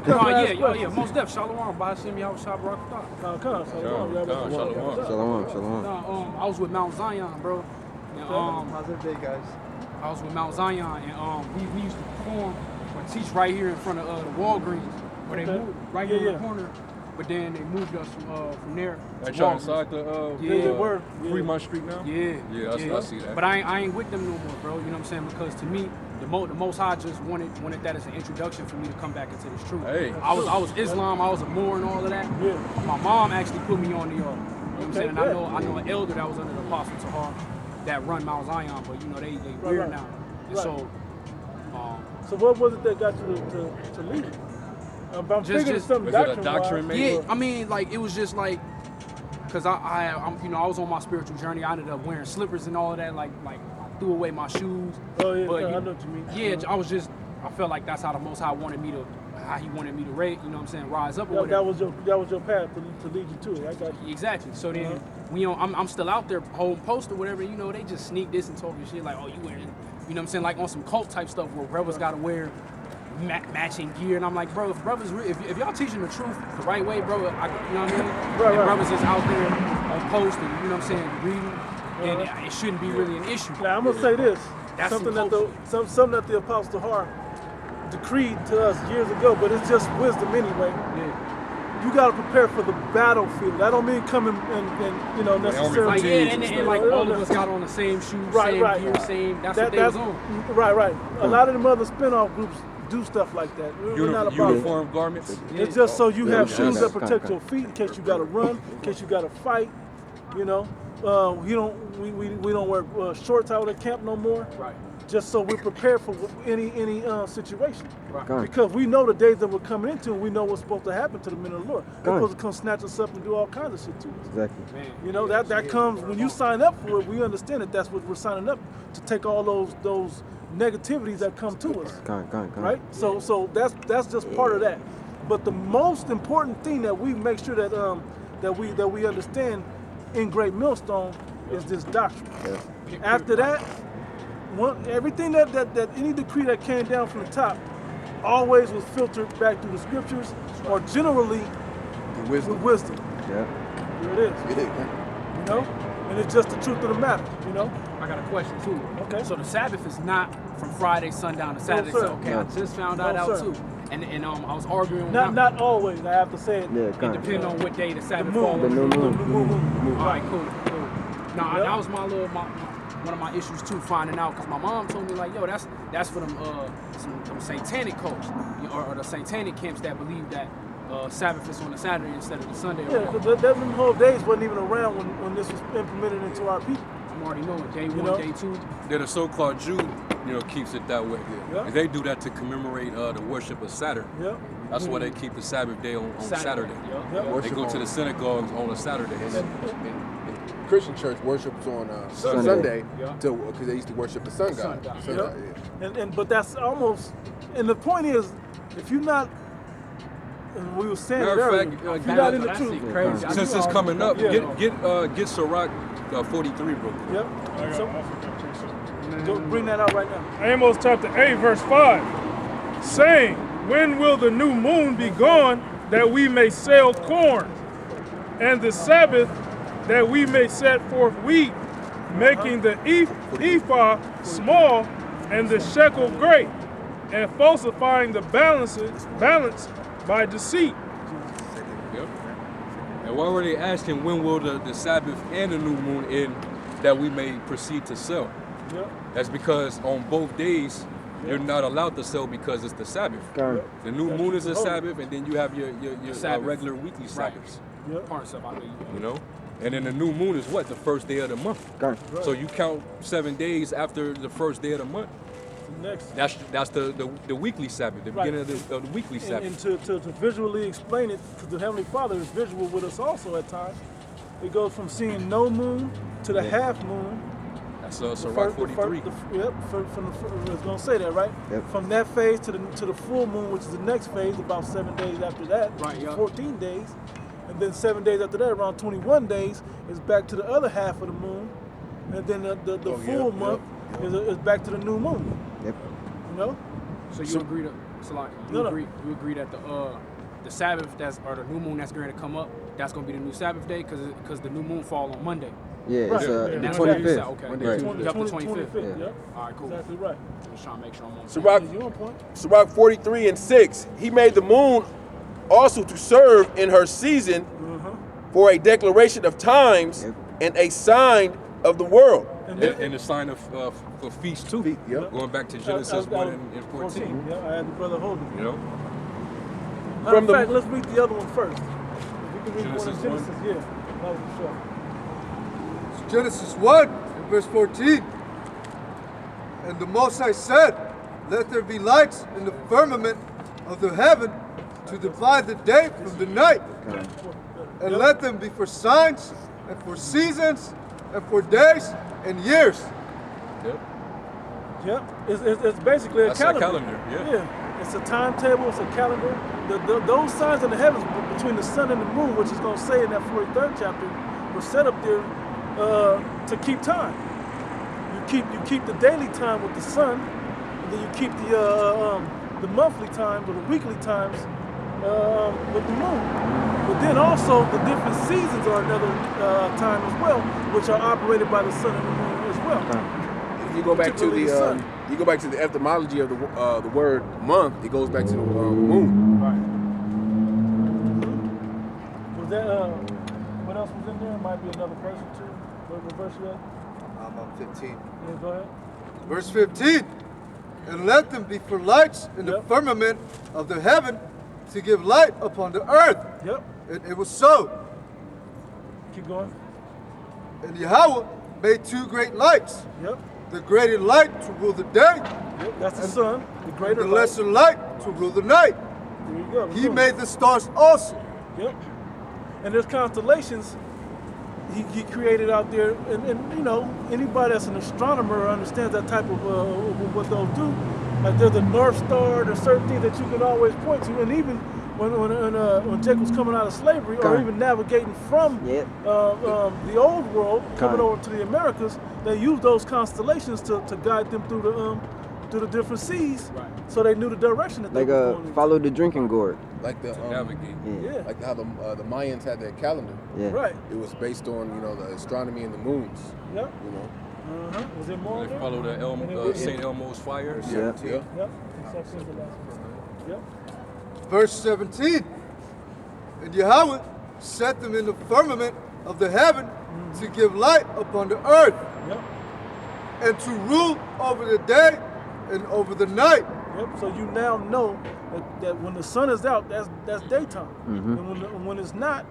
Yeah, most definitely. Shalom, Bahashim Yahweh Shah Barakatah. Shalom. I was with Mount Zion, bro. And, how's it day, guys? I was with Mount Zion, and we used to perform or teach right here in front of the Walgreens, where they moved right here in the corner. But then they moved us from there. Like trying inside the Fremont Street now? Yeah, I see that. But I ain't with them no more, bro. You know what I'm saying? Because to me, the Most High just wanted that as an introduction for me to come back into this truth. Hey. I was Islam, I was a Moor and all of that. Yeah. My mom actually put me on the, you know what I'm saying? And I know an elder that was under the Apostle Tahar that run Mount Zion, but you know they weird now. And so what was it that got you to leave it? I'm thinking something doctrine. Yeah, I mean, like it was just like, cause I'm you know I was on my spiritual journey. I ended up wearing slippers and all of that. Like I threw away my shoes. Oh yeah, but I know what you mean. Yeah, I felt like that's how the Most High wanted me to, how He wanted me to rate. You know what I'm saying? Rise up. That was your path to lead you to it. I got you. Exactly. So then I'm still out there holding post or whatever. You know, they just sneak this and talking shit like, oh, you wearing, you know what I'm saying? Like on some cult type stuff where brothers got to wear matching gear, and I'm like, bro, if y'all teaching the truth the right way, bro, you know what I mean? Brothers is out there on post and, you know what I'm saying, reading, and it shouldn't be really an issue. Now I'm gonna say this, That's something that the Apostle Tahar decreed to us years ago, but it's just wisdom anyway. Yeah. You gotta prepare for the battlefield. That don't mean coming and you know necessarily. And like all of us got on the same shoes, same gear, same. That's what they was on. Right. A lot of them other spin-off groups do stuff like that. We're not about uniform garments. It's just so you have shoes that protect your feet in case you gotta run, in case you gotta fight. You know, we don't wear shorts out at camp no more. Right. Just so we're prepared for any situation. Right. Because we know the days that we're coming into, and we know what's supposed to happen to the men of the Lord. They're supposed to come snatch us up and do all kinds of shit to us. Exactly. Man. You know, that comes when you sign up for it. We understand that that's what we're signing up to take all those negativities that come to us. Right? So that's just part of that. But the most important thing that we make sure that we understand in Great Millstone is this doctrine. Yeah. After that, everything that any decree that came down from the top always was filtered back through the scriptures, or generally with wisdom. Yeah. Here it is. You know? And it's just the truth of the matter, you know? I got a question too. Okay. So the Sabbath is not from Friday sundown to Saturday. sir. So okay, I just found that out too. And I was arguing. Not always, I have to say it. Yeah, It depends on what day the Sabbath moon. falls. The new moon. All right, cool. Now that was one of my issues too, finding out, because my mom told me like, yo, that's for them some satanic cults or the satanic camps that believe that Sabbath is on a Saturday instead of the Sunday. Yeah, because them whole days wasn't even around when this was implemented into our people. I'm already knowing day one, day two. They're the so-called Jew, keeps it that way. Yeah. And they do that to commemorate the worship of Saturn. Yeah. That's why they keep the Sabbath day on Saturday. Yeah. They go to the synagogues on a Saturday. And Christian church worships on Sunday because they used to worship the sun god. But that's almost, and the point is, if you're not, and we were saying it earlier, if you're not in the truth. Since it's coming up, get Sirach 43, bro. Yep. So, bring that out right now. Amos chapter 8, verse 5, saying, when will the new moon be gone, that we may sell corn, and the Sabbath, that we may set forth wheat, making the ephah small and the shekel great, and falsifying the balance by deceit. Yep. And why were they asking when will the Sabbath and the new moon end, that we may proceed to sell? Yep. That's because on both days, you're not allowed to sell because it's the Sabbath. The new moon is a Sabbath, and then you have your regular weekly Sabbaths. You know? And then the new moon is what? The first day of the month. So you count 7 days after the first day of the month. That's the weekly Sabbath, the beginning of the weekly Sabbath. And to visually explain it, because the Heavenly Father is visual with us also at times, it goes from seeing no moon to the half moon. That's Sirach 43. Yep, I was gonna say that, right? Yep. From that phase to the full moon, which is the next phase, about 7 days after that, 14 days. And then 7 days after that, around 21 days, is back to the other half of the moon. And then the full month is back to the new moon. Yep. You know? So you agree to So like you agree that the Sabbath or the new moon that's going to come up, that's going to be the new Sabbath day because the new moon fall on Monday. Yeah, right. It's And the that's what you 25th. said. Okay. Monday, Right. Tuesday. Yep, the 25th. Yeah. Yeah. All right, cool. Exactly right. Just trying to make sure I'm on. Sirach, You on point? Sirach 43:6. He made the moon also to serve in her season for a declaration of times and a sign of the world. And a sign of for feast too. Yep. Going back to Genesis 1 and 14. Yeah, I had the brother hold it. You know? Matter of fact, let's read the other one first. We can read Genesis one in Genesis, 1. yeah. That was the show. Genesis 1 and verse 14. And the Most High said, let there be lights in the firmament of the heaven to divide the day from the night. And let them be for signs and for seasons and for days and years. Yep. Yep, it's basically That's a our calendar. calendar, yeah. It's a timetable, it's a calendar. Those signs in the heavens between the sun and the moon, which is going to say in that 43rd chapter, were set up there to keep time. You keep the daily time with the sun, and then you keep the monthly times or the weekly times with the moon. But then also the different seasons are another time as well, which are operated by the sun and the moon as well. If you go back to Particularly the sun. the etymology of the word month, it goes back to the moon. Right. Was that what else was in there? Might be another verse or two. What verse you at? I'm on 15. Yeah, go ahead. Verse 15. And let them be for lights in the firmament of the heaven to give light upon the earth. Yep. And it was so. Keep going. And Yahweh made two great lights. Yep. The greater light to rule the day, Yep. That's the sun. The greater the light. lesser light to rule the night. There you go. He made the stars also. Yep. And there's constellations he created out there, and you know, anybody that's an astronomer understands that type of what they'll do. Like there's a North Star, there's certain things that you can always point to, and even when Jacob was coming out of slavery, or even navigating from the old world, coming over to the Americas, they used those constellations to guide them through the different seas, so they knew the direction that they were going. Follow the drinking gourd. Like the Navigate. Yeah. like how the Mayans had their calendar. Yeah. Right. It was based on the astronomy and the moons. Yep. You know. Was there more? They there? follow the St. Elmo's fire. Yeah. Yep. Except for the last one. Yep. Verse 17. And Yahweh set them in the firmament of the heaven to give light upon the earth, Yep. and to rule over the day and over the night. Yep. So you now know that when the sun is out, that's daytime, and when it's not,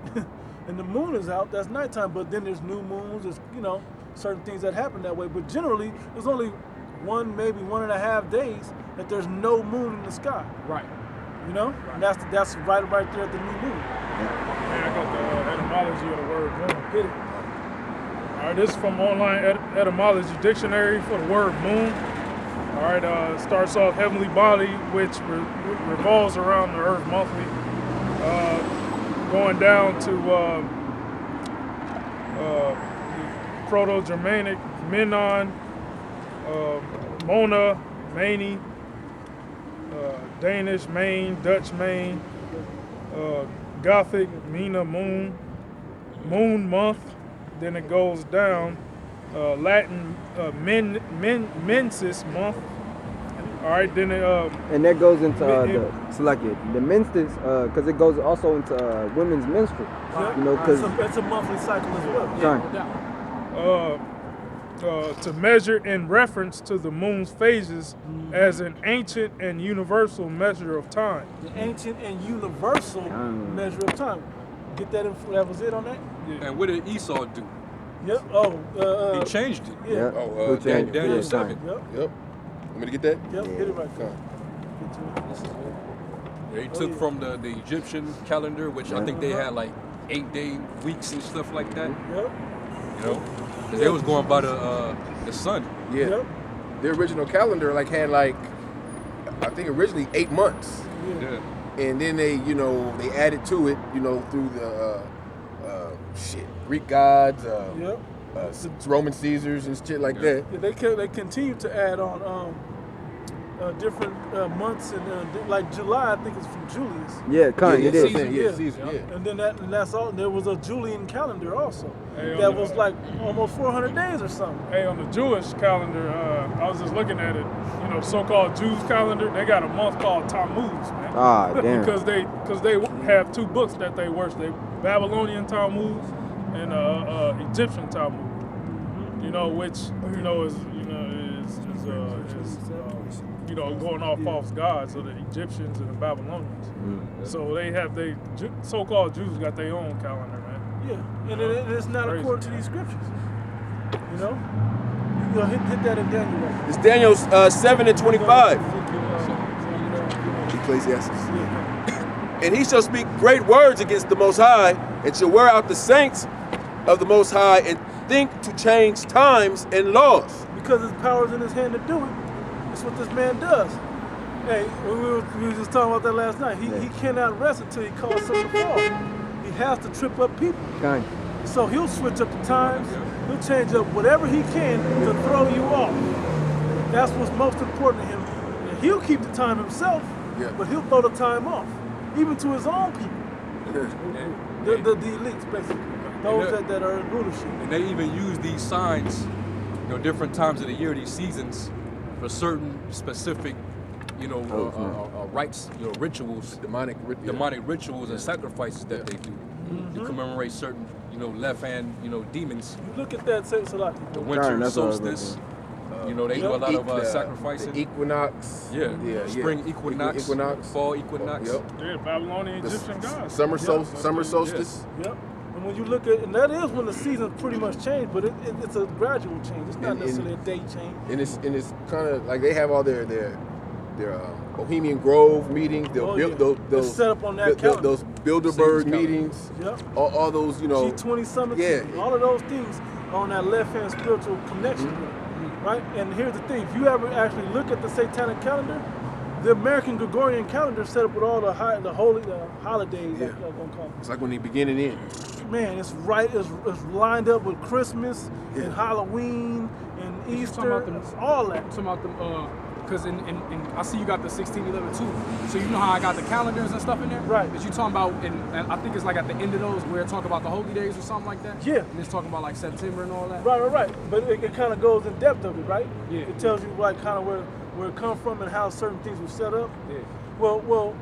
and the moon is out, that's nighttime. But then there's new moons, there's certain things that happen that way. But generally, there's only maybe 1.5 days that there's no moon in the sky. Right. You know, and that's right there at the new moon. Man, I got the etymology of the word moon. Hit it. All right, this is from Online Etymology Dictionary for the word moon. All right, starts off heavenly body, which revolves around the earth monthly, going down to Proto-Germanic, Menon, Mona, Mani, Danish, Maine, Dutch, Maine, Gothic, Mina, moon, moon month. Then it goes down, Latin, mensis month. All right, then it, And that goes into the menses, because it goes also into women's menstrual. Yep. You know, because it's a monthly cycle as well. to measure in reference to the moon's phases as an ancient and universal measure of time. The ancient and universal measure of time. Get that? That was it on that. And what did Esau do? Yep. He changed it. Yeah. Daniel 7. Yep. Want me to get that? Yep. Get it right there. They took from the Egyptian calendar, which I think they had like 8-day weeks and stuff like that. Yep. You know, because they was going by the sun. Yeah. Yep. The original calendar had I think originally 8 months. Yeah. And then they added to it, through the Greek gods, Roman Caesars and shit like that. Yeah, they continue to add on different months, and like July, I think it's from Julius. Yeah, kind yeah, it is. season. And then that's all. There was a Julian calendar also. That was like almost 400 days or something. Hey, on the Jewish calendar, I was just looking at it. You know, so-called Jews calendar. They got a month called Tammuz, man. Ah, damn. because they have two books that they worship: they Babylonian Tammuz and Egyptian Tammuz. You know, which you know is going off false gods of the Egyptians and the Babylonians. So they have so-called Jews got their own calendar, man. Yeah, and it's not Crazy. according to these scriptures. You know, you hit that in Daniel. Right? It's Daniel 7:25. Ecclesiastes. And he shall speak great words against the Most High, and shall wear out the saints of the Most High, and think to change times and laws. Because his power's in his hand to do it. That's what this man does. Hey, we were just talking about that last night. He cannot rest until he calls something to fall. He has to trip up people. Kind. So he'll switch up the times. He'll change up whatever he can to throw you off. That's what's most important to him. And he'll keep the time himself, but he'll throw the time off, even to his own people. The elites, basically. Those that are in rulership. And they even use these signs, you know, different times of the year, these seasons, for certain specific, you know, rites, you know, rituals, demonic rituals and sacrifices that they do to commemorate certain, you know, left-hand, you know, demons. You look at that, Salaki. The winter solstice. You know, they do a lot of sacrificing. The equinox. Spring equinox. Fall equinox. Yeah, Babylonian Egyptian gods. Summer solstice. Yep. And when you look at, and that is when the seasons pretty much change, but it's a gradual change. It's not necessarily a day change. And it's kind of like they have all their Bohemian Grove meetings. Those set up on that calendar. Those Bilderberg meetings. Yep. All those, you know. G20 summits. Yeah. All of those things are on that left-hand spiritual connection. Right? And here's the thing. If you ever actually look at the satanic calendar, the American Gregorian calendar is set up with all the holidays. Like I'm gonna call them. It's like when they begin and end. Man, it's lined up with Christmas and Halloween and Easter, all that. Talking about them, because I see you got the 1611 too. So you know how I got the calendars and stuff in there? Right. But you talking about, and I think it's like at the end of those where it talk about the holy days or something like that? Yeah. And it's talking about like September and all that? Right. But it kind of goes in depth of it, right? Yeah. It tells you like kind of where it come from and how certain things were set up. Yeah. Well,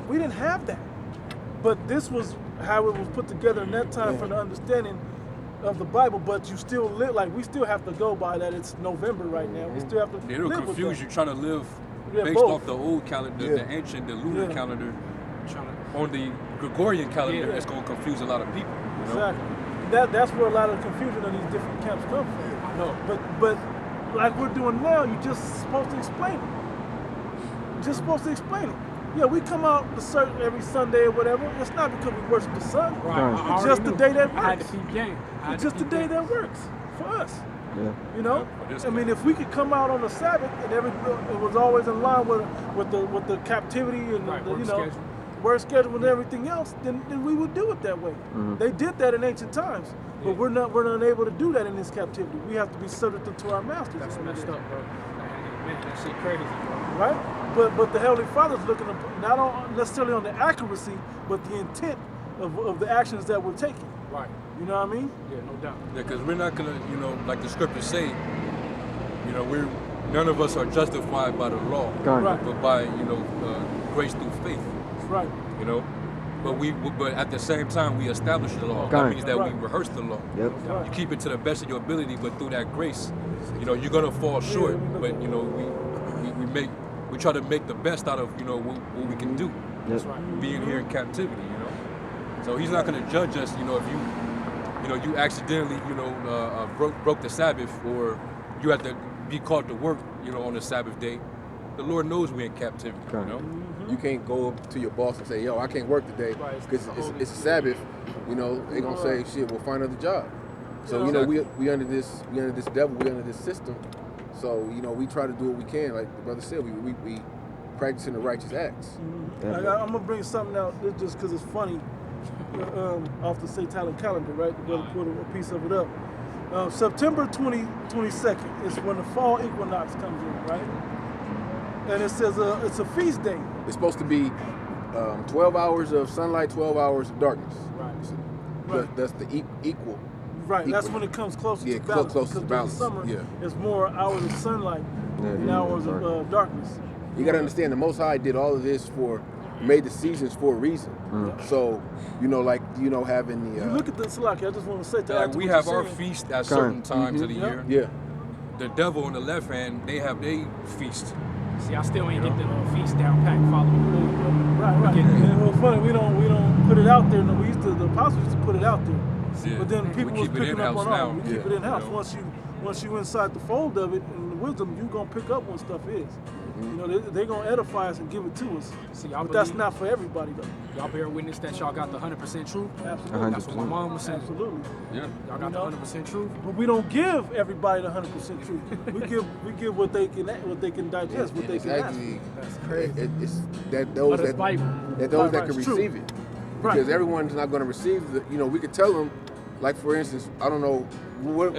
we didn't have that. But this was how it was put together in that time for the understanding of the Bible, but you still live, like we still have to go by that. It's November right now. We still have to It'll live confuse with you trying to live based both. off the old calendar, the ancient, the lunar calendar. On the Gregorian calendar, it's going to confuse a lot of people. You know? Exactly. That's where a lot of the confusion of these different camps come from. I know. But like we're doing now, you're just supposed to explain it. You're just supposed to explain it. Yeah, we come out every Sunday or whatever. It's not because we worship the sun. Right. It's just the day that works. I had to keep game. It's just the day that works for us. Yeah. You know, I mean, if we could come out on the Sabbath and it was always in line with the captivity and the work schedule and everything else, then we would do it that way. They did that in ancient times, but we're not able to do that in this captivity. We have to be subject to our masters. That's messed up, bro. Man, that shit crazy, bro. Right? But the Heavenly Father's looking not necessarily on the accuracy, but the intent of the actions that we're taking. Right. You know what I mean? Yeah, no doubt. Yeah, because we're not gonna, you know, like the scriptures say, you know, none of us are justified by the law, Right. but by, you know, grace through faith. Right. You know, but at the same time we establish the law. That means that we rehearse the law. Yep. You keep it to the best of your ability, but through that grace, you know, you're gonna fall short. But you know, we try to make the best out of, you know, what we can do. That's right. Being here in captivity, you know. So he's not gonna judge us, you know, if you accidentally, you know, broke the Sabbath, or you have to be called to work, you know, on the Sabbath day. The Lord knows we're in captivity, you know. You can't go up to your boss and say, "Yo, I can't work today because it's Sabbath." You know, they're gonna say, "Shit, we'll find another job." So you know, we under this devil, we under this system. So you know, we try to do what we can. Like the brother said, we practicing the righteous acts. I'm gonna bring something out just because it's funny off the satanic calendar, right? The brother put a piece of it up. September 22nd is when the fall equinox comes in, right? And it says it's a feast day. It's supposed to be 12 hours of sunlight, 12 hours of darkness. Right. That's the equal. Right, equal. that's when it comes closer Yeah, to balance. close to because balance. During the Yeah. summer, it's more hours of sunlight and hours of darkness. You got to understand, the Most High did all of this made the seasons for a reason. So, having the... you look at the Salaki, I just want to say Like we have our feast at certain times of the year. Yeah. The devil on the left hand, they have their feast. See, I still ain't get the feast down pat following the moon. Right. And it was funny, we don't put it out there. No, the apostles used to put it out there. Yeah. But then people was keep it picking up in-house on now. it. We keep it in house. Once you inside the fold of it and the wisdom, you gonna pick up when stuff is. They're gonna edify us and give it to us. See, but that's not for everybody though. Y'all bear witness that y'all got the 100% truth. Absolutely. That's what my mom was saying. Absolutely. Yeah. Y'all got the 100% truth. But we don't give everybody the 100% truth. we give what they can digest, what they can actually, That's crazy. It's that those that can it's true. receive it. Right. Because everyone's not going to receive the. We could tell them, like for instance, I don't know what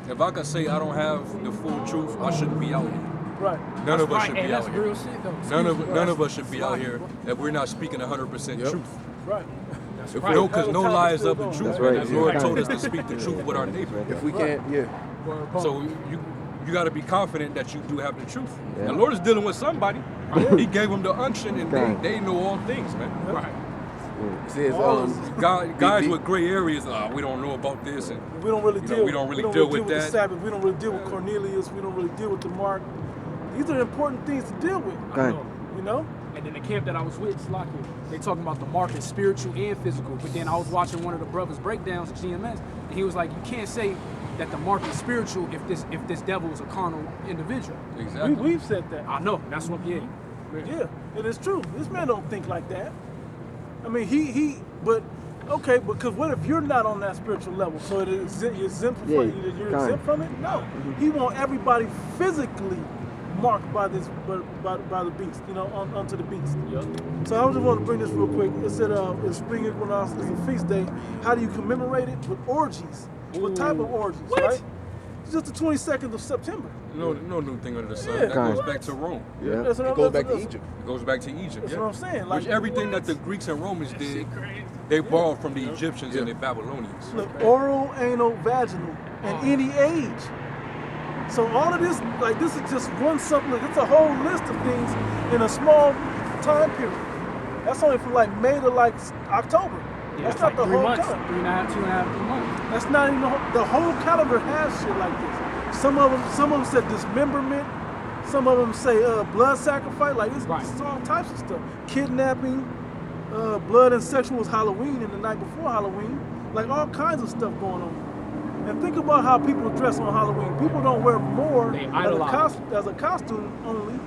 If I could say I don't have the full truth, I shouldn't be out here. Right. None of us should be that's out here. real shit, though. None of us should be out here if we're not speaking 100% truth. Right. If we don't, because no lie is of the truth. That's right. The Lord told us to speak the truth with our neighbor. if we can't, So you got to be confident that you do have the truth. The Lord is dealing with somebody. He gave them the unction, and they know all things, man. Right. It says Guys with gray areas, we don't know about this, and We don't really deal. we don't really deal deal with with the that. Sabbath. We don't really deal with Cornelius. We don't really deal with the Mark. These are important things to deal with. I know. You know. And then the camp that I was with, Slocky, they talking about the mark is spiritual and physical. But then I was watching one of the brothers' breakdowns at GMS, and he was like, you can't say that the mark is spiritual if this devil is a carnal individual. Exactly. We've said that. I know. That's what. Yeah. Yeah, and it's true. This man don't think like that. I mean, but okay, because what if you're not on that spiritual level? So you're exempt from you're exempt from it? No. He want everybody physically marked by this, by the beast, onto the beast. Yep. So I just want to bring this real quick. It said it's spring equinox, it's a feast day. How do you commemorate it? With orgies. What type of orgies? What? Right? It's just the 22nd of September. No new thing under the sun. Yeah. That goes back to Rome. Yeah. That's what It I'm- goes back to that's- Egypt. It goes back to Egypt. That's yeah. what I'm saying. Which everything that the Greeks and Romans did, they borrowed from the Egyptians and the Babylonians. Look, oral, anal, vaginal, and any age. So all of this, this is just one supplement. It's a whole list of things in a small time period. That's only from May to October. Yeah, That's not the 3 whole months, calendar. 3.5, 2.5, 3 months. That's not even the whole calendar has shit like this. Some of them said dismemberment. Some of them say blood sacrifice. It's all types of stuff. Kidnapping, blood and sexual was Halloween and the night before Halloween. All kinds of stuff going on. And think about how people dress on Halloween. People don't wear more They idolize. as a costume only.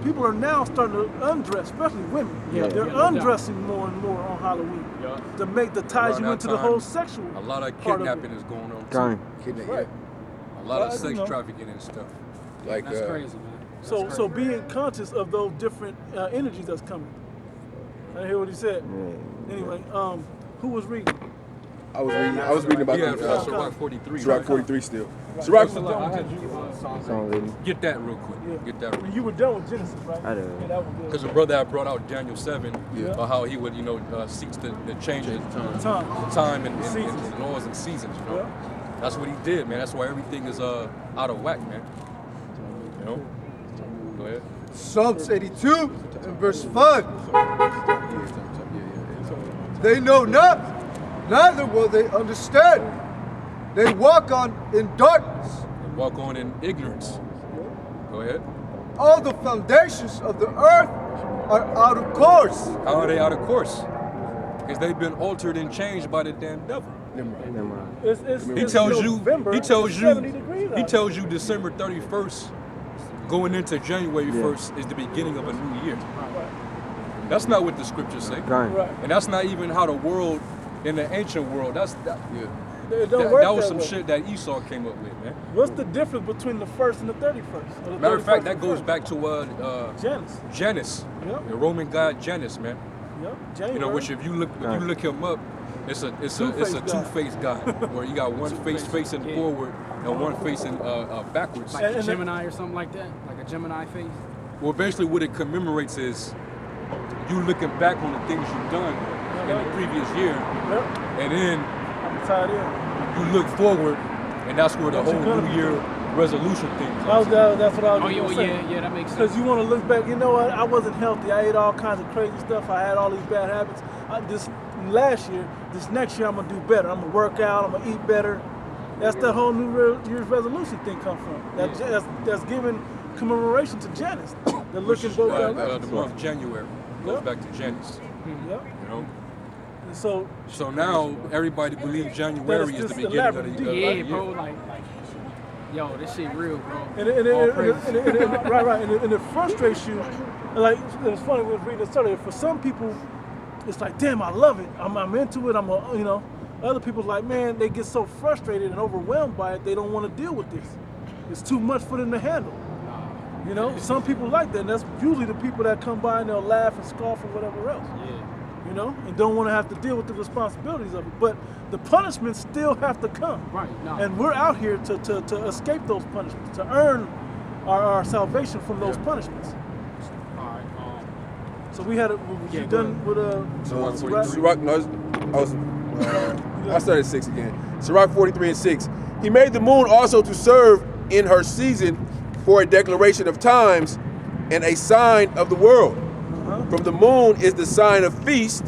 People are now starting to undress, especially women. Yeah, They're no doubt. undressing more and more on Halloween Yeah. to make the ties Around you that into the time, whole sexual. A lot of part of it. kidnapping is going on. Right. A lot of Well, sex you know. trafficking and stuff. Like That's crazy, man. That's So crazy. being conscious of those different energies that's coming. I hear what he said. Anyway, who was reading? I was reading about Yeah, the Sirach 43. Sirach right? 43 still. Right. Sirach. Get that real quick. Yeah. Get that real quick. You were done with Genesis, right? I did. Yeah, that was good. Because the brother had brought out Daniel 7 Yeah. about how he would, seek the change in time and Seasons. laws and seasons, Yeah. That's what he did, man. That's why everything is out of whack, man. Go ahead. Psalms 82 and verse 5. They know not, neither will they understand. They walk on in darkness. Walk on in ignorance. Go ahead. All the foundations of the earth are out of course. How are they out of course? Because they've been altered and changed by the damn devil. He He tells you December 31st, going into January 1st, is the beginning of a new year. That's not what the scriptures say. Right. And that's not even how the world, in the ancient world, that It don't work was that some way. shit that Esau came up with, man. What's the difference between the 1st and the 31st? Or the Matter of fact, 31st that and goes 1st? back to Janus. Janus, Yep. the Roman god Janus, man. Yep. January. Which if you look him up, It's a two-faced God where you got one face facing forward and one facing backwards. Like a Gemini or something like that? Like a Gemini face? Well, basically what it commemorates is you looking back on the things you've done in the previous year, and then you look forward, and that's where the whole New Year resolution thing comes. That's what I was going to say. Yeah, that makes sense. Because you want to look back, you know what, I wasn't healthy. I ate all kinds of crazy stuff. I had all these bad habits. This next year I'm going to do better. I'm going to work out, I'm going to eat better. That's the whole New Year's resolution thing come from. That's giving commemoration to Janus. They're looking both the month January goes back to Janus. Yep. You know? And so now everybody believes January is the beginning of the year. Yeah, bro, like yo, this shit real, bro. And it frustrates you. Like, it was funny, we were reading this earlier. For some people, it's like, damn, I love it. I'm into it. Other people like, man, they get so frustrated and overwhelmed by it, they don't want to deal with this. It's too much for them to handle. You know, some people like that, and that's usually the people that come by and they'll laugh and scoff or whatever else. Yeah. You know, and don't want to have to deal with the responsibilities of it. But the punishments still have to come. Right. No. And we're out here to escape those punishments, to earn our salvation from those punishments. All right. So we had you done with I started at 6 again. Sirach 43:6. He made the moon also to serve in her season for a declaration of times and a sign of the world. From the moon is the sign of feast,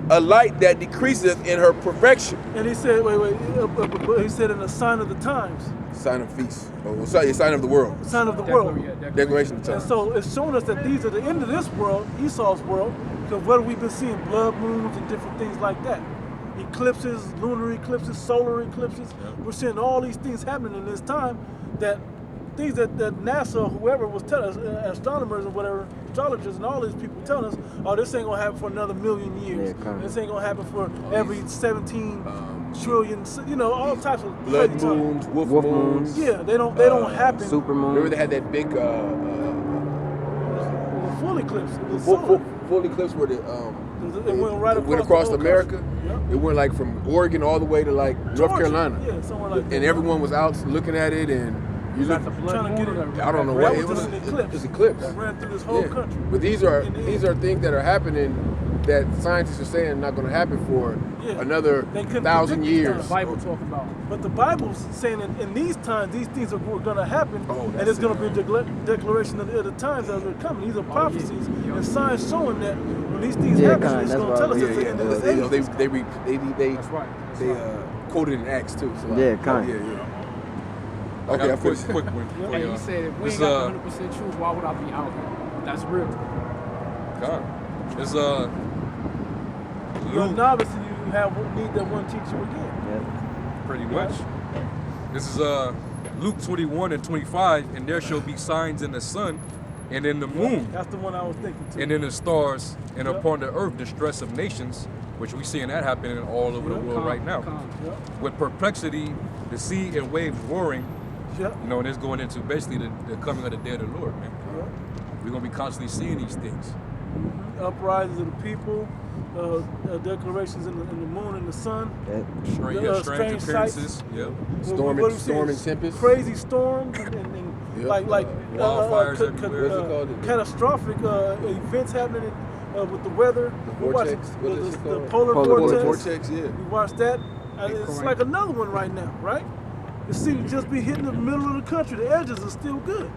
a light that decreaseth in her perfection. And he said, he said in the sign of the times. Sign of feast. Oh, sorry, sign of the world. Sign of the world. Declaration of times. And so it's showing us that these are the end of this world, Esau's world, because what have we been seeing? Blood moons and different things like that. Eclipses, lunar eclipses, solar eclipses. We're seeing all these things happening in this time that things that NASA or whoever was telling us, astronomers or whatever, astrologers and all these people telling us, oh, this ain't gonna happen for another million years. This ain't gonna happen for every 17 trillion, all types of blood moons, wolf moons. Yeah, they don't happen. Super moon. Remember they had that big full eclipse. Full eclipse where it went right across America. Yep. It went like from Oregon all the way to like North Carolina. Yeah, somewhere like that. And everyone was out looking at it, and you look, trying to get it. I don't know what it was. An eclipse. It's eclipse. That ran through this whole country. But these are things that are happening that scientists are saying are not going to happen for another 1,000 years. The Bible talking about. But the Bible's saying in these times, these things are going to happen, and it's going to be a declaration of the times that are coming. These are prophecies and signs showing that when these things happen, it's going to tell us it's the end of this age. They quoted in Acts too. So Okay, a quick one. Hey, he said if we ain't got 100% truth, why would I be out here? That's real. God. It's You're a novice and you need that one teacher again. Pretty much. This is Luke 21:25, and there shall be signs in the sun and in the moon. That's the one I was thinking too. And in the stars, and upon the earth distress of nations, which we seeing that happening all over the world right now. With perplexity, the sea and waves roaring. And it's going into basically the coming of the day of the Lord, man. We're gonna be constantly seeing these things. Uprisings of the people, declarations in the moon and the sun. Strange appearances. Storm and tempest. Crazy storms and like wildfires everywhere. Catastrophic events happening with the weather. The vortex. The polar vortex. We watched that. It's like another one right now, right? It seems to just be hitting the middle of the country. The edges are still good.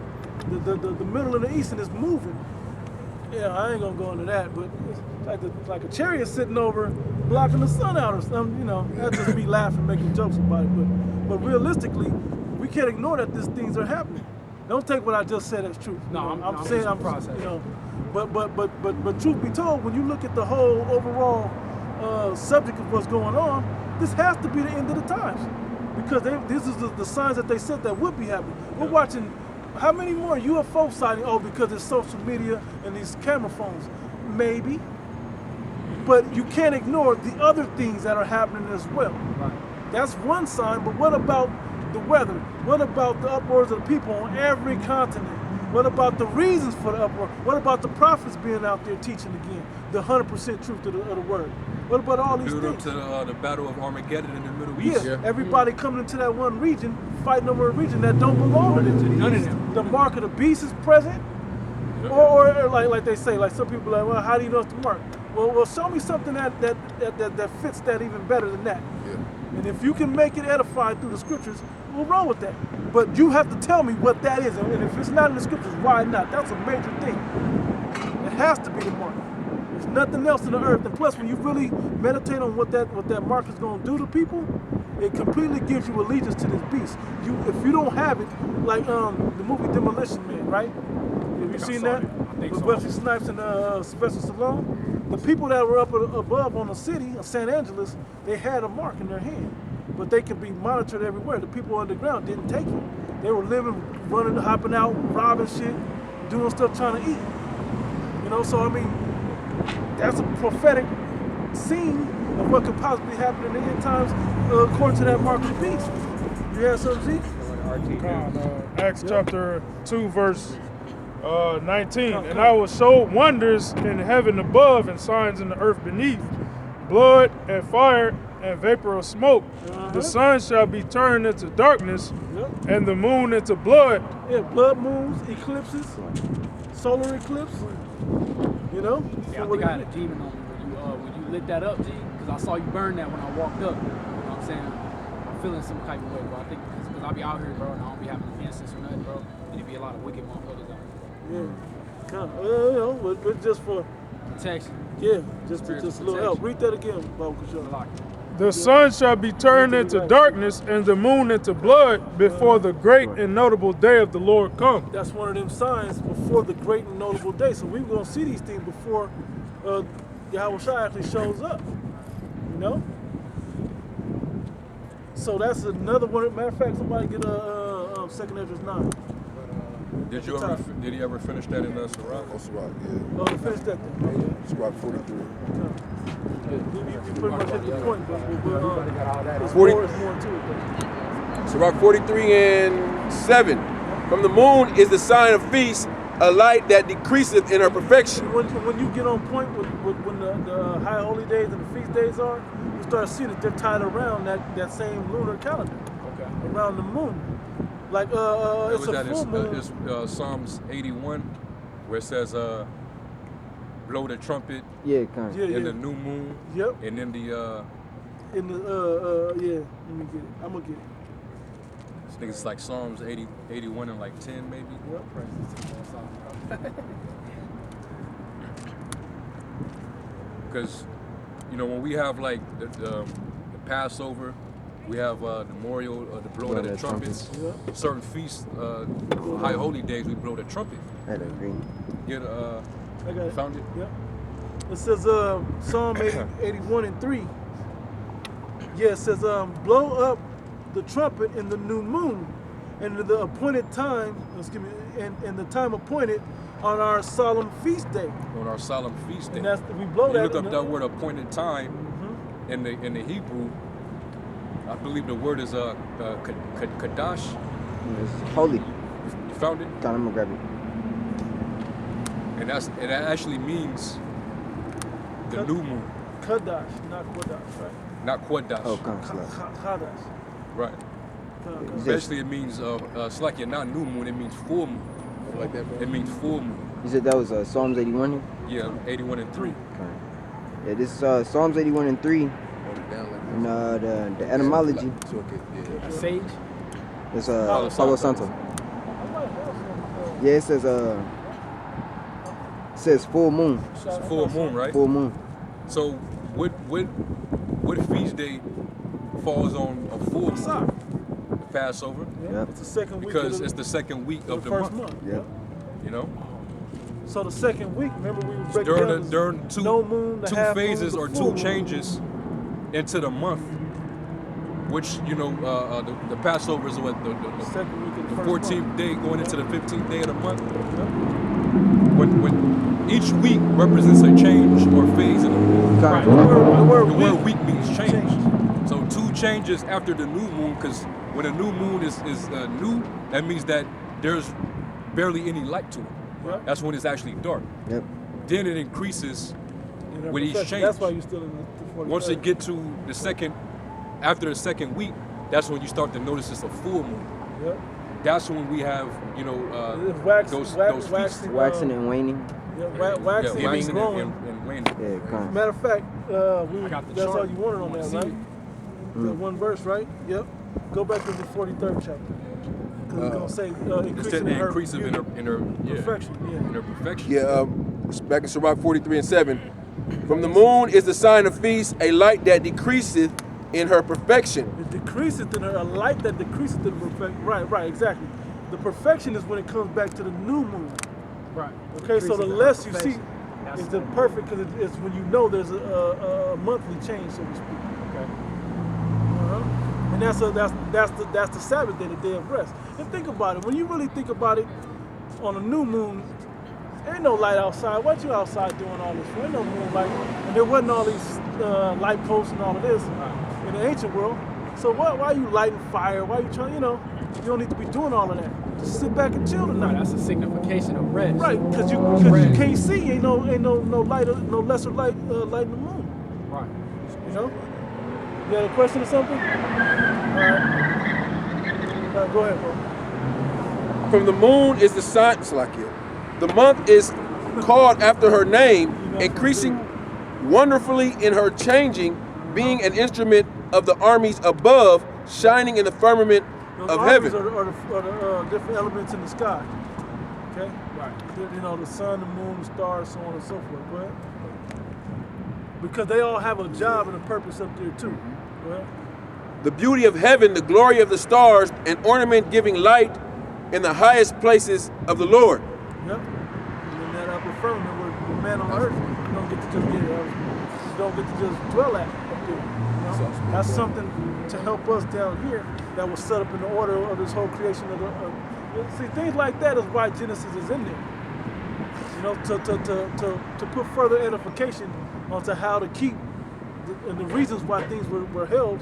The middle and the eastern is moving. Yeah, I ain't gonna go into that, but it's like a chariot sitting over blocking the sun out or something. That just be laughing, making jokes about it. But realistically, we can't ignore that these things are happening. Don't take what I just said as truth. I'm saying I'm processing. But truth be told, when you look at the whole overall subject of what's going on, this has to be the end of the times. Because this is the signs that they said that would be happening. We're watching how many more UFO sightings? Oh, because it's social media and these camera phones. Maybe. But you can't ignore the other things that are happening as well. Right. That's one sign, but what about the weather? What about the upwards of the people on every continent? What about the reasons for the uproar? What about the prophets being out there teaching again the 100% truth of the word? What about all these Build things? up to the battle of Armageddon in the Middle East. Yeah, everybody coming into that one region, fighting over a region that don't belong to them. None of them. The mark of the beast is present, or like they say, like some people are like, well, how do you know it's the mark? Well, show me something that fits that even better than that. Yeah. And if you can make it edified through the scriptures, we'll roll with that. But you have to tell me what that is, and if it's not in the scriptures, why not? That's a major thing. It has to be the mark. There's nothing else in the earth. And plus, when you really meditate on what that mark is going to do to people, it completely gives you allegiance to this beast. If you don't have it, like the movie Demolition Man, right? Have you seen that? With Wesley Snipes and Sylvester Stallone? The people that were up above on the city of San Angeles, they had a mark in their hand. But they could be monitored everywhere. The people underground didn't take it. They were living, running, hopping out, robbing shit, doing stuff, trying to eat. You know, so I mean, that's a prophetic scene of what could possibly happen in the end times according to that mark of the beast. You have something, Zeke? Acts chapter 2, verse 19. And I will show wonders in heaven above and signs in the earth beneath, blood and fire and vapor of smoke. The sun shall be turned into darkness and the moon into blood. Yeah, blood moons, eclipses, solar eclipse. You know? Yeah, I think I had a demon on me when you lit that up, G, because I saw you burn that when I walked up. You know what I'm saying? I'm feeling some type of way, bro. I think because I be out here, bro, and I don't be having incense or nothing, bro. And it be a lot of wicked motherfuckers out here. Yeah. You know, but just for protection. Yeah, just a little help. Read that again, Bob. The sun shall be turned into darkness and the moon into blood before the great and notable day of the Lord come. That's one of them signs before the great and notable day. So we're going to see these things before Yahweh Shai actually shows up. You know? So that's another one. Matter of fact, somebody get a 2nd Ezra 9. Did he ever finish that in Sirach? Oh, Sirach, yeah. Oh, he finished that then. Sirach 43. You pretty much hit the point, but there's 40. more to it. Sirach 43 and 7. From the moon is the sign of feast, a light that decreaseth in her perfection. When you get on point with when the high holy days and the feast days are, you start seeing that they're tied around that same lunar calendar. Okay. Around the moon. Like it's a full moon. It's Psalms 81, where it says, blow the trumpet in the new moon. Yep. And then yeah, let me get it. I'm gonna get it. I think it's like Psalms 81 and like 10 maybe. Yep. Because, you know, when we have like the Passover, we have the memorial, the blowing of the trumpets. Yep. Certain feasts, high holy days, we blow the trumpet. I agree. Get I got it. Found it? Yep. It says Psalm 81 and 3. Yeah, it says blow up the trumpet in the new moon, and the appointed time, and the time appointed on our solemn feast day. On our solemn feast day. And that's we blow that. You look up that word appointed time in the Hebrew. I believe the word is kadash. It's holy. You found it? God, I'm gonna grab it. And it actually means the new moon. Kadash, not Kodash, right? Not Kodash. Oh, Kadash. Right. Especially it means it's like you're not new moon. It means full moon. Like that, bro. It means full moon. You said that was Psalms 81 here? Yeah, 81 and 3. Okay. Yeah, this is Psalms 81 and 3. And the etymology. Sage? It's Palo Santo. Yeah, it says full moon. It's full moon, right? Full moon. So what feast day falls on a full moon? The Passover. Yeah. It's the second week. Because it's the second week of the first month. Yeah. You know? So the second week, remember we were breaking during two phases or two changes into the month, which, you know, the Passover is what, the 14th day going into the 15th day of the month. When each week represents a change or phase in the moon. Right. The word week means change. So 2 changes after the new moon, because when a new moon is new, that means that there's barely any light to it. Yep. That's when it's actually dark. Yep. Then it increases In with each perfection. change. That's why you're still in the 43rd. Once it get to the second, after the second week, that's when you start to notice it's a full moon. Yep. That's when we have, those feasts. Waxing and waning. Yeah, waxing and waxing growing. and waning. Yeah, kind of. Matter of fact, that's chart. all you wanted on that, right? The one verse, right? Yep. Go back to the 43rd chapter. Because it's going to say Increase in her perfection. Yeah. In her perfection. Yeah, back in Sirach 43:7. From the moon is the sign of feast, a light that decreaseth in her perfection. It decreaseth in her, a light that decreaseth in perfection. Right, exactly. The perfection is when it comes back to the new moon. Right. Okay, so the less you see is the perfect, because it's when you know there's a monthly change, so to speak. Okay. And that's the Sabbath day, the day of rest. And think about it. When you really think about it, on a new moon, ain't no light outside. What you outside doing all this for? Ain't no moonlight. And there wasn't all these light posts and all of this in the ancient world. So why are you lighting fire? Why are you trying? You don't need to be doing all of that. Just sit back and chill tonight. Right, that's a signification of rest. Right, because you can't see. Ain't no light, no lesser light light in the moon. Right. You know. You got a question or something? All right, go ahead, bro. From the moon is the sign. The month is called after her name, increasing wonderfully in her changing, being an instrument of the armies above, shining in the firmament of heaven. Those are the different elements in the sky. Okay? Right. The sun, the moon, the stars, so on and so forth. Go ahead. Because they all have a job and a purpose up there too. Go ahead. The beauty of heaven, the glory of the stars, an ornament giving light in the highest places of the Lord. Yep. And in that upper firmament where the man on earth, you don't get to just get it. You don't get to just dwell at up there. That's something to help us down here that was set up in the order of this whole creation of see, things like that is why Genesis is in there. To put further edification onto how to keep and the reasons why things were held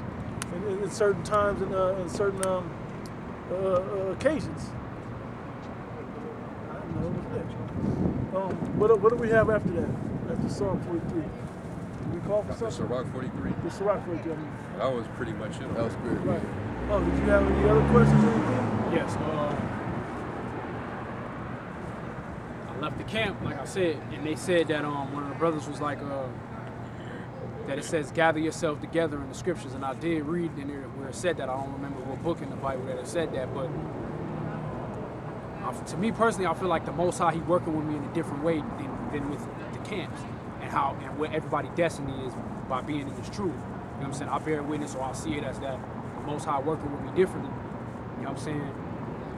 in certain times and in certain occasions. I don't know what's next. What do we have after that? After Psalm 43. Do we call for something? Sirach 43. The Sirach 43. That was pretty much it. That was good. Right. Oh, did you have any other questions or anything? Yes. I left the camp, like I said, and they said that one of the brothers was like that it says gather yourself together in the scriptures, and I did read in there where it said that. I don't remember what book in the Bible that it said that, but to me personally, I feel like the Most High, He working with me in a different way than with the camps, and where everybody's destiny is by being in this truth. You know what I'm saying? I bear witness, or I see it as that the Most High working with me differently. You know what I'm saying?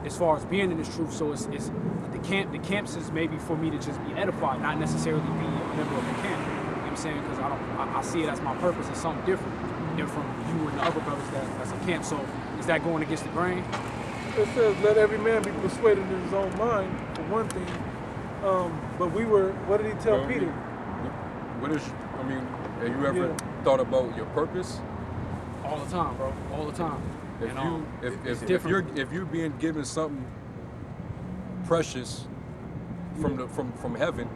As far as being in this truth, so it's the camps is maybe for me to just be edified, not necessarily be a member of the camp. You know what I'm saying? Because I see it as my purpose. It's something different than from you and the other brothers that's a camp. So is that going against the grain? It says, let every man be persuaded in his own mind, for one thing. But what did he tell Peter? Have you ever thought about your purpose? All the time, bro. All the time. If you're being given something precious from heaven,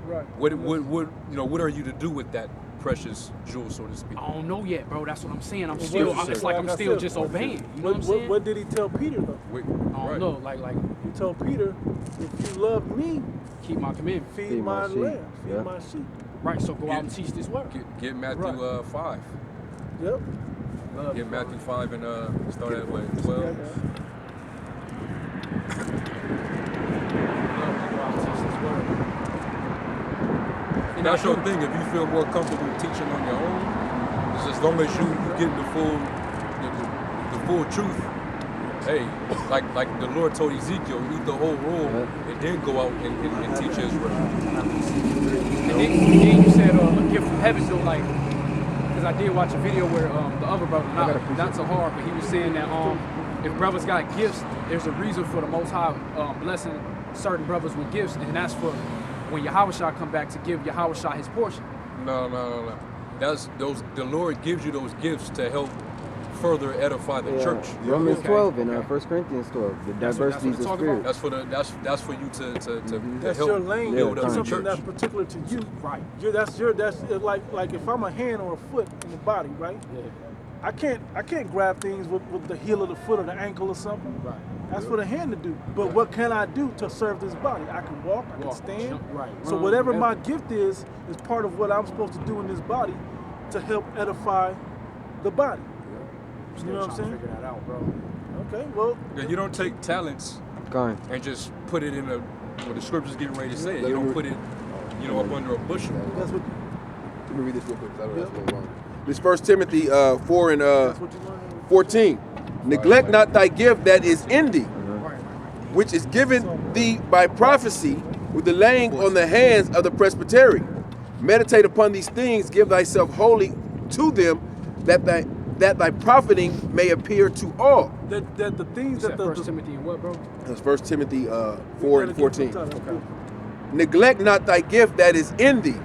right. What are you to do with that precious jewel, so to speak? I don't know yet, bro. That's what I'm saying. It's like I'm still just obeying. You know what I'm saying? What did he tell Peter though? I don't know. Like he told Peter, if you love me, keep my commandment, feed my lambs, feed my sheep. Right. So go out and teach this word. Get Matthew 5. Yep. Get Matthew 5 and start at what, 12? That's your thing. If you feel more comfortable teaching on your own, it's as long as you get the full truth. Hey, like the Lord told Ezekiel, eat the whole roll and then go out and teach Israel. And then you said a gift from heaven, so like, because I did watch a video where the other brother, not so hard, but he was saying that if brothers got gifts, there's a reason for the Most High blessing certain brothers with gifts, and that's for when Yahushua come back to give Yahushua his portion. No. The Lord gives you those gifts to help further edify the church. Romans 12 and 1 Corinthians 12. The diversities of spirit. That's for you to That's help your lane. build up the Something church. that's particular to you. Right. That's like if I'm a hand or a foot in the body, right? Yeah. I can't grab things with the heel of the foot or the ankle or something. Right. That's for the hand to do. But what can I do to serve this body? I can walk, I can stand. Jump, right. So whatever my gift is part of what I'm supposed to do in this body to help edify the body. You know what I'm saying? Figure that out, bro. Okay, well. Yeah, you don't take talents and just put it in what the scripture's getting ready to say. You don't put it, up under a bushel. That's what. Let me read this real quick. I don't know that's a little long. This 1 Timothy 4 and 14. Neglect not thy gift that is in thee, which is given thee by prophecy with the laying on the hands of the presbytery. Meditate upon these things, give thyself wholly to them, that thy profiting may appear to all. That the things that the 1 Timothy and what, bro? That's 1 Timothy 4 and 14. Okay. Neglect not thy gift that is in thee,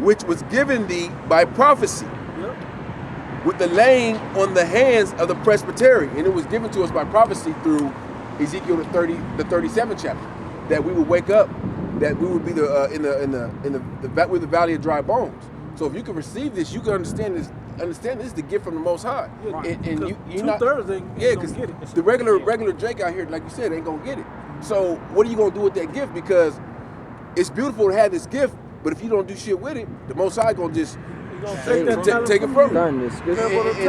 which was given thee by prophecy, with the laying on the hands of the presbytery, and it was given to us by prophecy through Ezekiel the 37th chapter, that we would wake up, that we would be in the valley of dry bones. So if you can receive this, you can understand this. Understand this is the gift from the Most High, and you not 2/3 because the regular Drake out here, like you said, ain't gonna get it. So what are you gonna do with that gift? Because it's beautiful to have this gift, but if you don't do shit with it, the Most High gonna just take it from you,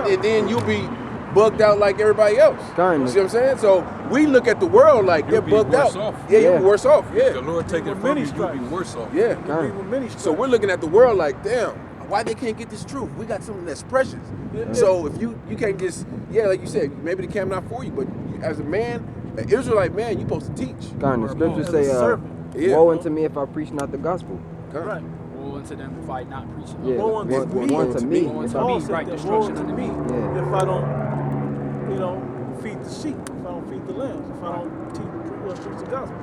and then you'll be bugged out like everybody else. You see what I'm saying? So we look at the world like they're bugged out. You'll be worse off. Yeah, the Lord take it from you, you'll be worse off. Yeah. So we're looking at the world like, damn, why they can't get this truth? We got something that's precious. So if you can't just, like you said, maybe the camp not for you, but as a man, an Israelite man, you supposed to teach. The scriptures say, woe unto me if I preach not the gospel. Right. Woe unto them if I not preach. Woe unto me. Right, destruction unto me. If I don't, feed the sheep, if I don't feed the lambs, if I don't preach the gospel.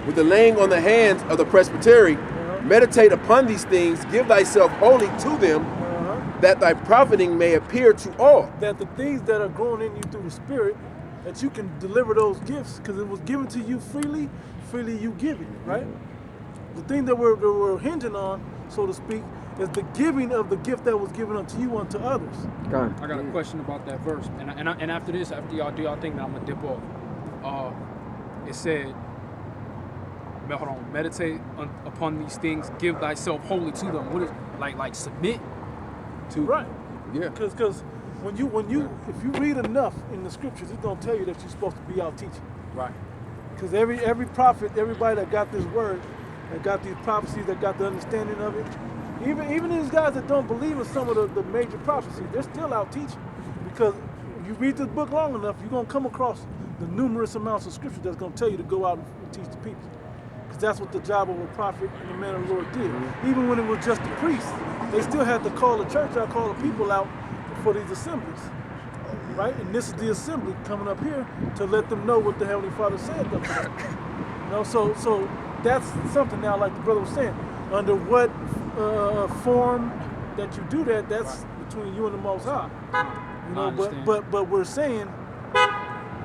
With the laying on the hands of the presbytery, meditate upon these things, give thyself wholly to them, that thy profiting may appear to all. That the things that are growing in you through the Spirit, that you can deliver those gifts, because it was given to you freely you give it, right? The thing that we're hinging on, so to speak, is the giving of the gift that was given unto you unto others. I got a question about that verse, and after this, after y'all do y'all think that I'm gonna dip off. It said, hold on, meditate upon these things, give thyself wholly to them. What is like submit to? Right. Yeah. Because when you if you read enough in the scriptures, it's gonna tell you that you're supposed to be out teaching. Right. Because every prophet, everybody that got this word, that got these prophecies, that got the understanding of it, even these guys that don't believe in some of the major prophecies, they're still out teaching. Because if you read this book long enough, you're gonna come across the numerous amounts of scripture that's gonna tell you to go out and teach the people. Because that's what the job of a prophet and the man of the Lord did. Even when it was just the priests, they still had to call the church out, call the people out for these assemblies. Right? And this is the assembly coming up here to let them know what the Heavenly Father said to them. So that's something now, like the brother was saying. Under what form that you do that, that's between you and the Most High. But we're saying,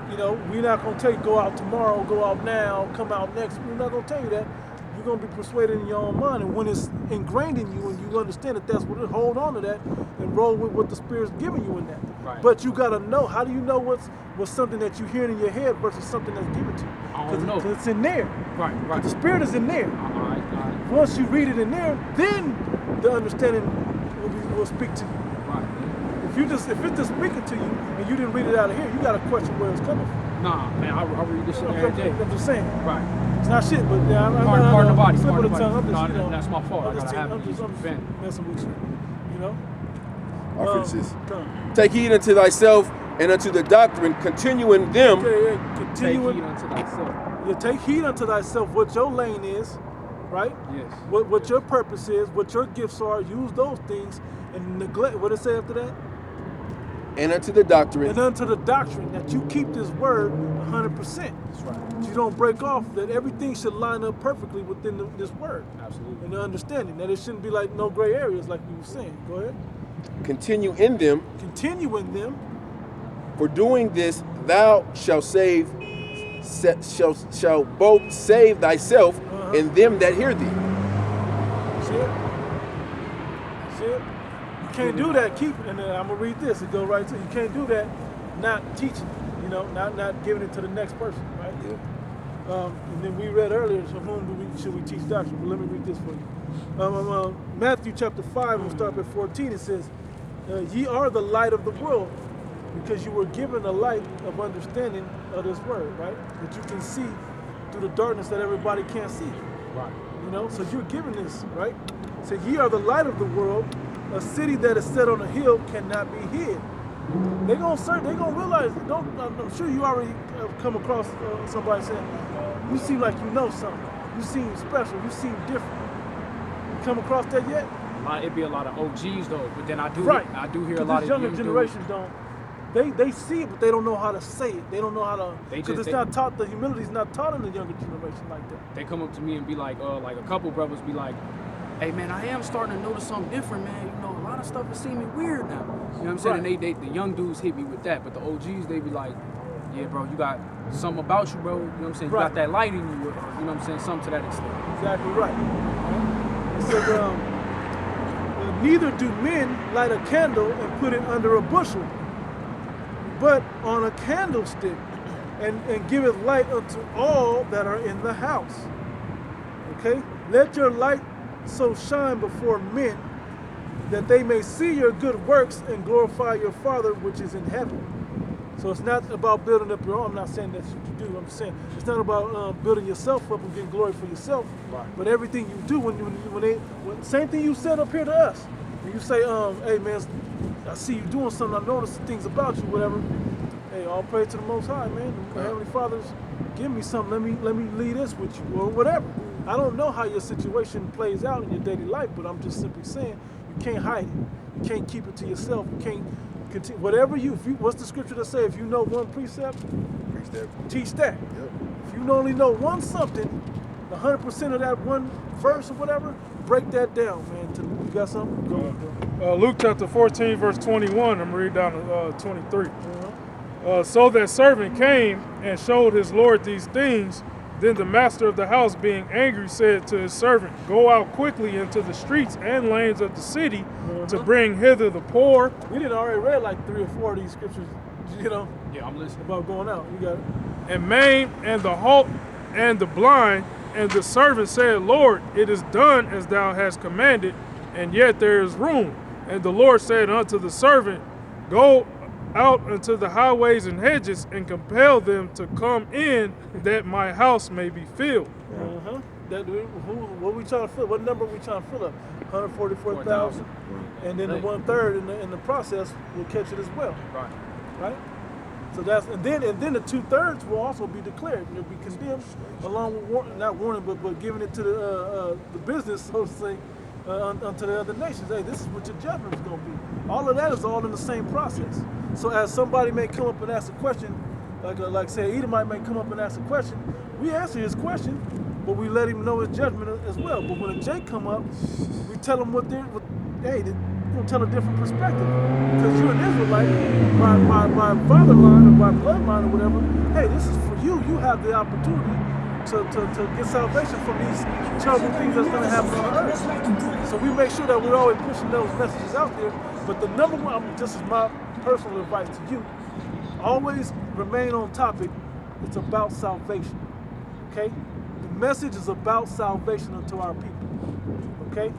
we're not going to tell you go out tomorrow, go out now, come out next. We're not going to tell you that. You're going to be persuaded in your own mind. And when it's ingrained in you and you understand that that's what it is, hold on to that and roll with what the Spirit's giving you in that. Right. But you got to know, how do you know what's something that you're hearing in your head versus something that's given to you? Because it's in there. Right. The Spirit is in there. Once you read it in there, then the understanding will speak to you. Right. If it's just speaking to you and you didn't read it out of here, you got to question where it's coming from. Nah, man, I read this shit every day. I'm just saying. Right. It's not shit, but I'm part of the body. Slip of the tongue. tongue. That's my fault. I'm just messing with you. Take heed unto thyself and unto the doctrine, continuing them. Take heed unto thyself. Yeah, take heed unto thyself what your lane is, right? Yes. What your purpose is, what your gifts are. Use those things and neglect. What it say after that? And unto the doctrine. And unto the doctrine, that you keep this word 100%. That's right. You don't break off, that everything should line up perfectly within this word. Absolutely. And the understanding that it shouldn't be like no gray areas like you were saying. Go ahead. continue in them. Continue in them. For doing this, thou shalt shall both save thyself and them that hear thee. See it? See it? You can't do that. Keep it. And I'm gonna read this. It goes right to you. Can't do that. Not teaching. You know, not giving it to the next person. Right? Yeah. And then we read earlier, to whom should we teach doctrine? But let me read this for you. Matthew chapter 5, we'll start at 14. It says, ye are the light of the world, because you were given a light of understanding of this word, right? That you can see through the darkness that everybody can't see. Right. You know, so you're given this, right? It says, ye are the light of the world. A city that is set on a hill cannot be hid. They're gonna realize. I'm sure you already have come across somebody saying, "You seem like you know something. You seem special. You seem different." You come across that yet? It'd be a lot of OGs though, but then I do hear a lot of younger generations don't. They see it, but they don't know how to say it. They don't know how to, because it's not taught. The humility is not taught in the younger generation like that. They come up to me and be like a couple brothers be like, "Hey man, I am starting to notice something different, man. You know, a lot of stuff is seeming weird now." You know what I'm saying? Right. And the young dudes hit me with that, but the OGs they be like, "Yeah, bro, you got something about you, bro. You know what I'm saying? You got that light in you. You know what I'm saying? Something to that extent." Exactly right. It says, neither do men light a candle and put it under a bushel, but on a candlestick, and give it light unto all that are in the house. Okay? Let your light so shine before men that they may see your good works and glorify your Father which is in heaven. So it's not about building up your own. I'm not saying that's what you do. I'm saying it's not about building yourself up and getting glory for yourself. Right. But everything you do, same thing you said up here to us. When you say, "Hey man, I see you doing something. I noticed things about you, whatever." Hey, all praise to the Most High, man. The Heavenly Father's give me something. Let me lead this with you, or whatever. I don't know how your situation plays out in your daily life, but I'm just simply saying you can't hide it. You can't keep it to yourself. You can't continue. Whatever what's the scripture that say? If you know one precept, teach that. Yep. If you only know one something, 100% of that one verse or whatever, break that down, man. You got something? Go. Luke chapter 14, verse 21. I'm reading down to 23. So that servant came and showed his Lord these things. Then the master of the house, being angry, said to his servant, "Go out quickly into the streets and lanes of the city to bring hither the poor." We didn't already read like 3 or 4 of these scriptures, you know? Yeah, I'm listening. About going out. You got it. And maimed, and the halt, and the blind. And the servant said, "Lord, it is done as thou hast commanded, and yet there is room." And the Lord said unto the servant, "Go out into the highways and hedges, and compel them to come in, that my house may be filled." What we trying to fill? What number we trying to fill up? 144,000. And then the 1/3 in the process will catch it as well. Right. So that's and then the 2/3 will also be declared. It'll be condemned along with not warning, but giving it to the business, so to say, unto the other nations. Hey, this is what your judgment is going to be. All of that is all in the same process. So as somebody may come up and ask a question, like say Edomite may come up and ask a question, we answer his question, but we let him know his judgment as well. But when a Jake come up, we tell him they're going to tell a different perspective. Because you're an Israelite, my father line or my bloodline or whatever, hey, this is for you. You have the opportunity to get salvation from these terrible things that's going to happen on earth. So we make sure that we're always pushing those messages out there. But the number one, this is my personal advice to you, always remain on topic. It's about salvation, okay? The message is about salvation unto our people, okay?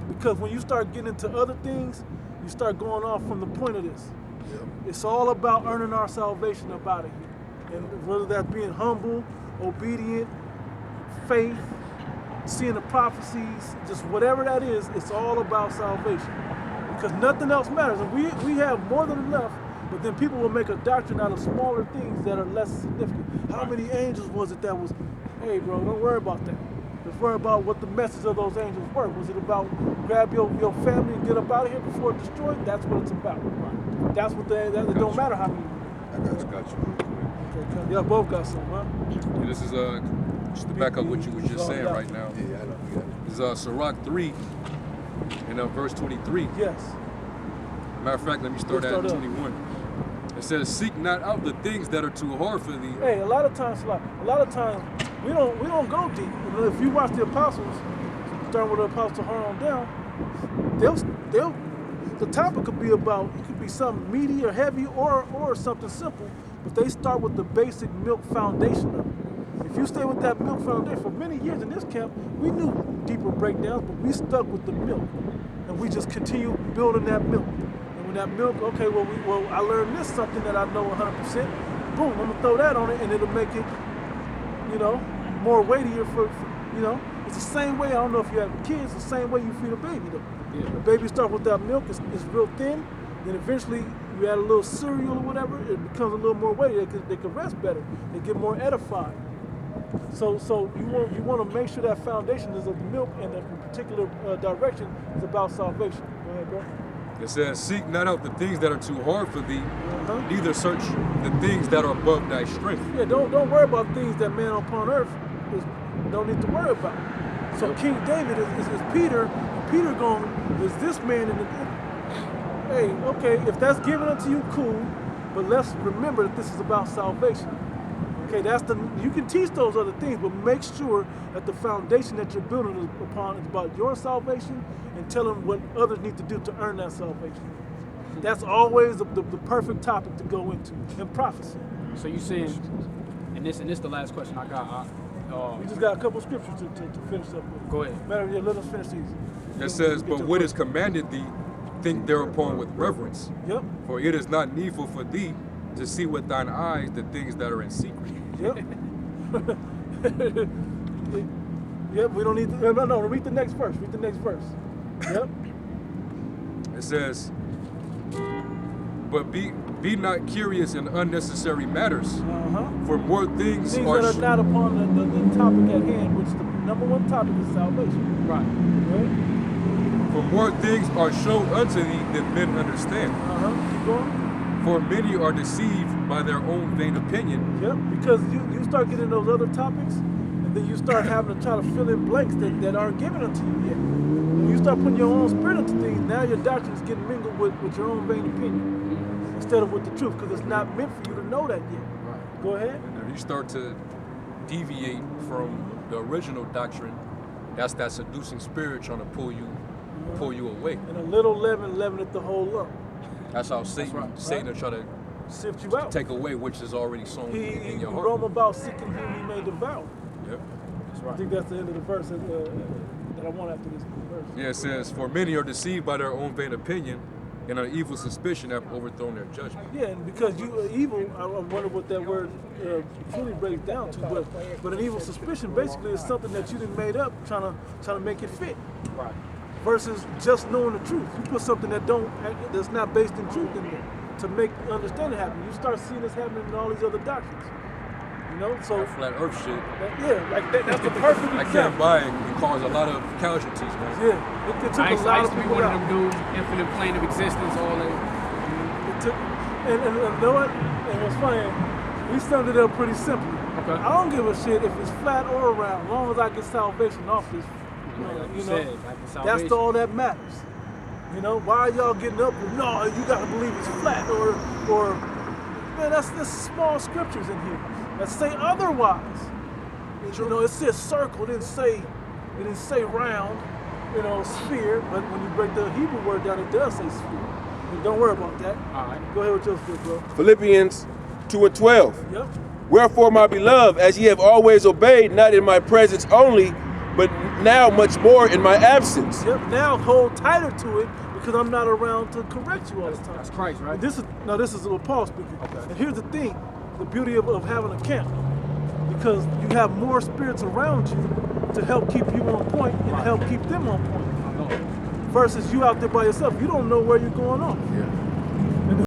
Because when you start getting into other things, you start going off from the point of this. Yep. It's all about earning our salvation up out of here. And whether that's being humble, obedient, faith, seeing the prophecies, just whatever that is, it's all about salvation. Because nothing else matters. And we have more than enough, but then people will make a doctrine out of smaller things that are less significant. How many angels was it that was, hey bro, don't worry about that. Let's worry about what the message of those angels were. Was it about grab your family and get up out of here before it's destroyed? That's what it's about. Right. That's what it don't matter how many. I got you. Okay, y'all both got some, huh? Yeah, this is just to back up what you were just saying right now. Yeah, I know. This is Sirach 3 and verse 23. Yes. Matter of fact, let me start at 21. It says, "Seek not out the things that are too hard for thee." Hey, a lot of times we don't go deep. You know, if you watch the apostles, starting with the apostle on down, they'll the topic could be about, it could be something meaty or heavy or something simple, but they start with the basic milk foundation of it. If you stay with that milk foundation, for many years in this camp, we knew deeper breakdowns, but we stuck with the milk, and we just continue building that milk. And when that milk, okay, well, I learned this something that I know 100%. Boom, I'm gonna throw that on it, and it'll make it, you know, more weightier for you know. It's the same way. I don't know if you have kids. The same way you feed a baby, though. Yeah. The baby starts with that milk. It's real thin. Then eventually you add a little cereal or whatever. It becomes a little more weighty. They can rest better. They get more edified. So you want to make sure that foundation is of milk, and that particular direction is about salvation. Go ahead, bro. It says, "Seek not out the things that are too hard for thee, neither search the things that are above thy strength." Yeah, don't worry about things that man upon earth don't need to worry about. So King David is Peter. Peter going, is this man in the... Hey, okay, if that's given unto you, cool, but let's remember that this is about salvation. Okay, you can teach those other things, but make sure that the foundation that you're building upon is about your salvation, and tell them what others need to do to earn that salvation. That's always the perfect topic to go into in prophecy. So you saying, and this the last question I got. We just got a couple scriptures to finish up with. Go ahead. Matter, yeah, let us finish these. It says, "But what is commanded thee, think thereupon with reverence. Yep. For it is not needful for thee to see with thine eyes the things that are in secret." Yep. Yep, we don't need to, no, read the next verse. Read the next verse. Yep. It says, "But be not curious in unnecessary matters, for more things that are not upon the topic at hand, which the number one topic is salvation." Right. "For more things are shown unto thee than men understand. Keep going. For many are deceived by their own vain opinion." Yep, because you start getting those other topics, and then you start having to try to fill in blanks that aren't given unto you yet. When you start putting your own spirit into things, now your doctrine is getting mingled with your own vain opinion instead of with the truth, because it's not meant for you to know that yet. Right. Go ahead. And if you start to deviate from the original doctrine, that's that seducing spirit trying to pull you away. And a little leaveneth the whole lump. That's how Satan will try to sift you out, take away which is already sown in your heart. He roam about seeking whom he may devour. Yep. That's right. I think that's the end of the verse that I want after this verse. Yeah, it says, "For many are deceived by their own vain opinion, and an evil suspicion have overthrown their judgment." Yeah, and because you evil, I wonder what that word truly breaks down to. But an evil suspicion basically is something that you done made up, trying to make it fit. Right. Versus just knowing the truth. You put something that's not based in truth in there to make understanding happen. You start seeing this happening in all these other doctrines. You know, so that flat Earth shit. That's the perfect example. I can't buy it. It caused a lot of casualties, man. Yeah, it took a lot of people one out. of them dudes, infinite plane of existence, all that. It took, and you know what? And what's funny, we summed it up pretty simply. Okay. I don't give a shit if it's flat or round, as long as I get salvation off this. You know, that's all that matters. You know, why are y'all getting up with, no, you gotta believe it's flat, or man, that's small scriptures in here that say otherwise. You know, it says circle, it didn't say round, you know, sphere, but when you break the Hebrew word down, it does say sphere. But don't worry about that. All right. Go ahead with your script, bro. Philippians 2:12. Yep. "Wherefore, my beloved, as ye have always obeyed, not in my presence only, but now much more in my absence." Yep, now hold tighter to it because I'm not around to correct you all the time. That's Christ, right? This is what Paul speaking. Okay. And here's the thing, the beauty of having a camp, because you have more spirits around you to help keep you on point and help keep them on point. Versus you out there by yourself, you don't know where you're going off. Yeah.